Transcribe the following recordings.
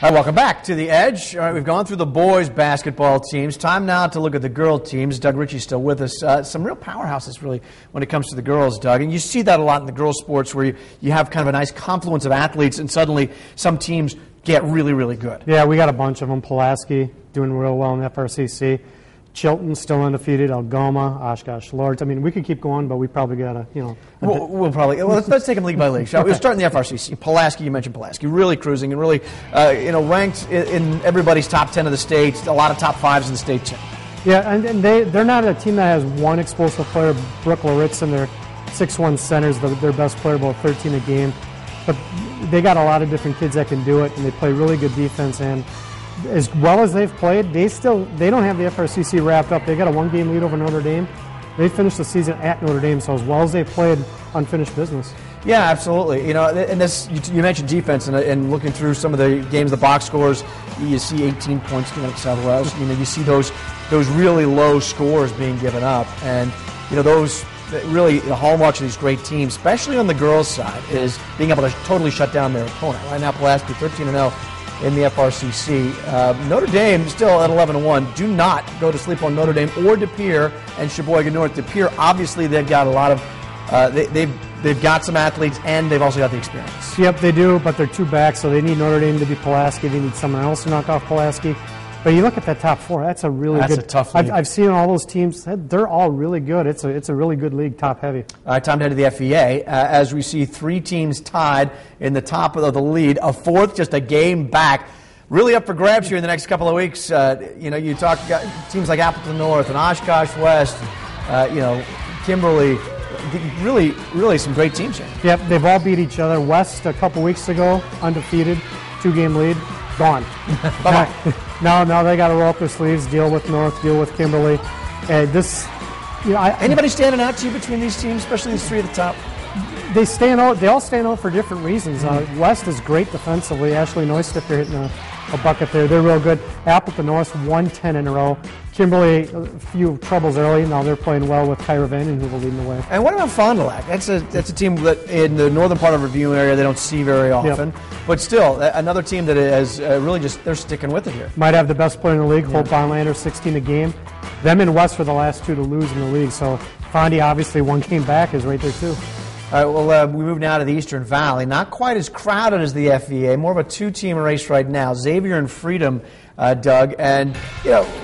All right, welcome back to The Edge. All right, we've gone through the boys' basketball teams. Time now to look at the girl teams. Doug Ritchie's still with us. Some real powerhouses, really, when it comes to the girls, Doug. And you see that a lot in the girls' sports where you have kind of a nice confluence of athletes, and suddenly some teams get really, really good. Yeah, we got a bunch of them. Pulaski doing real well in the FRCC. Chilton still undefeated. Algoma, Oshkosh, Lords. I mean, we could keep going, but we probably got to, We'll probably let's take them league by league. Shall we? We'll start in the FRCC. Pulaski, you mentioned Pulaski, really cruising and really, ranked in everybody's top 10 of the state. A lot of top fives in the state too. Yeah, and they're not a team that has one explosive player. Brooke Laritz, their 6'1" centers, their best player, about 13 a game. But they got a lot of different kids that can do it, and they play really good defense. And as well as they've played, they don't have the FRCC wrapped up. They got a one-game lead over Notre Dame. They finished the season at Notre Dame, so as well as they've played, unfinished business. Yeah, absolutely. And this you mentioned defense, and looking through some of the games, the box scores, you see 18 points to Southwest. You see those really low scores being given up, and those really the hallmarks of these great teams, especially on the girls' side, is being able to totally shut down their opponent. Right now, Pulaski 13-0. In the FRCC. Notre Dame still at 11-1. Do not go to sleep on Notre Dame or De Pere and Sheboygan North. De Pere, obviously, they've got a lot of they've got some athletes, and they've also got the experience. Yep, they do, but they're two back, so they need Notre Dame to be Pulaski. They need someone else to knock off Pulaski. But you look at that top four, that's a tough league. I've seen all those teams, they're all really good. It's a really good league, top heavy. All right, time to head to the FEA. As we see three teams tied in the top of the lead, a fourth just a game back. Really up for grabs here in the next couple of weeks. You talk teams like Appleton North and Oshkosh West, Kimberly, really some great teams here. Yep, they've all beat each other. West a couple weeks ago, undefeated, 2-game lead, gone. Now they got to roll up their sleeves, deal with North, deal with Kimberly. Anybody standing out to you between these teams, especially these three at the top? They stand out. They all stand out for different reasons. West is great defensively. Ashley Neustifter hitting a bucket there. They're real good. Appleton North won 10 in a row. Kimberly, a few troubles early. Now they're playing well with Kyra Vanden, who will lead the way. And what about Fond du Lac? That's a team that in the northern part of Review area they don't see very often. Yep. But still, another team that has really they're sticking with it here. Might have the best player in the league, Hope Bonlander, 16 a game. Them and West were the last two to lose in the league. So Fondy, obviously, one game back, is right there too. All right, well, we move now to the Eastern Valley. Not quite as crowded as the FEA, more of a two-team race right now. Xavier and Freedom, Doug. And,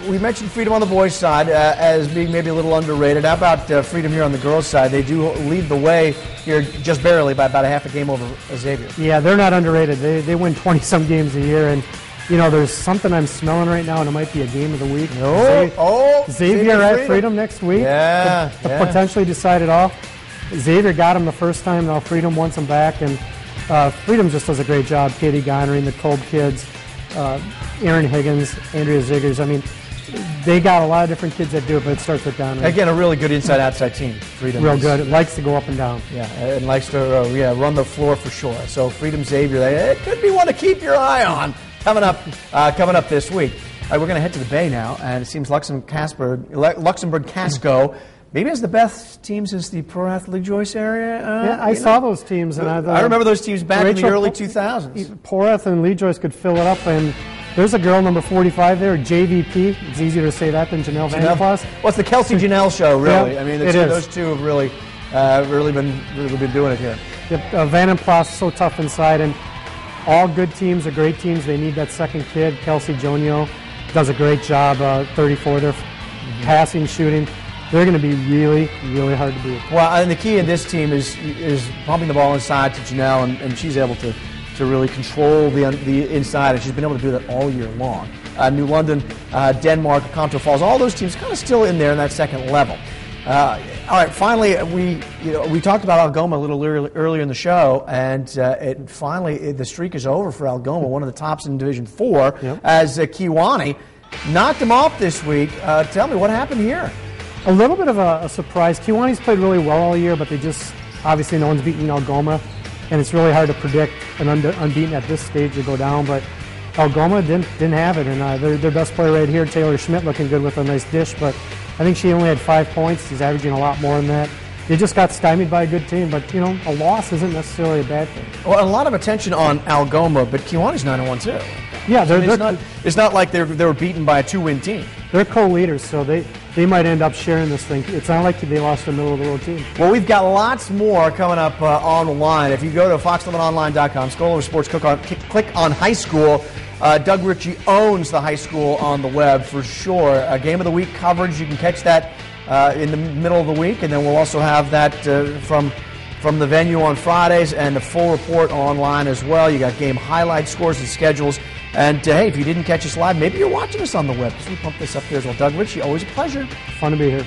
we mentioned Freedom on the boys' side as being maybe a little underrated. How about Freedom here on the girls' side? They do lead the way here just barely by about a half a game over Xavier. Yeah, they're not underrated. They win 20-some games a year. And, there's something I'm smelling right now, and it might be a game of the week. Xavier at Freedom next week. Yeah. Potentially decide it all. Xavier got him the first time, now Freedom wants him back, and Freedom just does a great job. Katie Gonnery, the Kolb kids, Aaron Higgins, Andrea Ziggers. I mean, they got a lot of different kids that do it, but it starts with Gonnery. Again, a really good inside-outside team. Freedom real good. It likes to go up and down. Yeah, and likes to run the floor for sure. So Freedom Xavier, it could be one to keep your eye on coming up this week. All right, we're going to head to the Bay now, and it seems Luxembourg Casco maybe has the best teams since the Pro Athletic Joyce area. I saw those teams. And I remember those teams back in the early 2000s. Porath and Lee Joyce could fill it up, and there's a girl, number 45 there, JVP. It's easier to say that than Janelle Vanderplas. Well, it's the Kelsey Janelle show, really. Yeah, I mean, those two have really been doing it here. Yep, Vanderplas is so tough inside, and all good teams are great teams. They need that second kid. Kelsey Jonio does a great job, 34 there, passing, shooting. They're going to be really, really hard to beat. Well, and the key in this team is pumping the ball inside to Janelle, and she's able to really control the inside, and she's been able to do that all year long. New London, Denmark, Conto Falls, all those teams kind of still in there in that second level. All right, finally, we talked about Algoma a little earlier in the show, and the streak is over for Algoma, one of the tops in Division 4, as Kiwani knocked them off this week. Tell me, what happened here? A little bit of a surprise. Kiwani's played really well all year, but obviously no one's beaten Algoma, and it's really hard to predict an unbeaten at this stage to go down, but Algoma didn't have it, and their best player right here, Taylor Schmidt, looking good with a nice dish, but I think she only had 5 points. She's averaging a lot more than that. They just got stymied by a good team, but, a loss isn't necessarily a bad thing. Well, a lot of attention on Algoma, but Kiwani's 9-1 too. Yeah, it's not like they were beaten by a 2-win team. They're co-leaders, so they might end up sharing this thing. It's not like they lost a middle-of-the-road team. Well, we've got lots more coming up on the line. If you go to fox11online.com, scroll over sports, click on high school. Doug Ritchie owns the high school on the web for sure. Game of the week coverage, you can catch that in the middle of the week, and then we'll also have that from the venue on Fridays and the full report online as well. You got game highlights, scores, and schedules. And hey, if you didn't catch us live, maybe you're watching us on the web because we pump this up there as well. Doug Ritchie, always a pleasure. Fun to be here.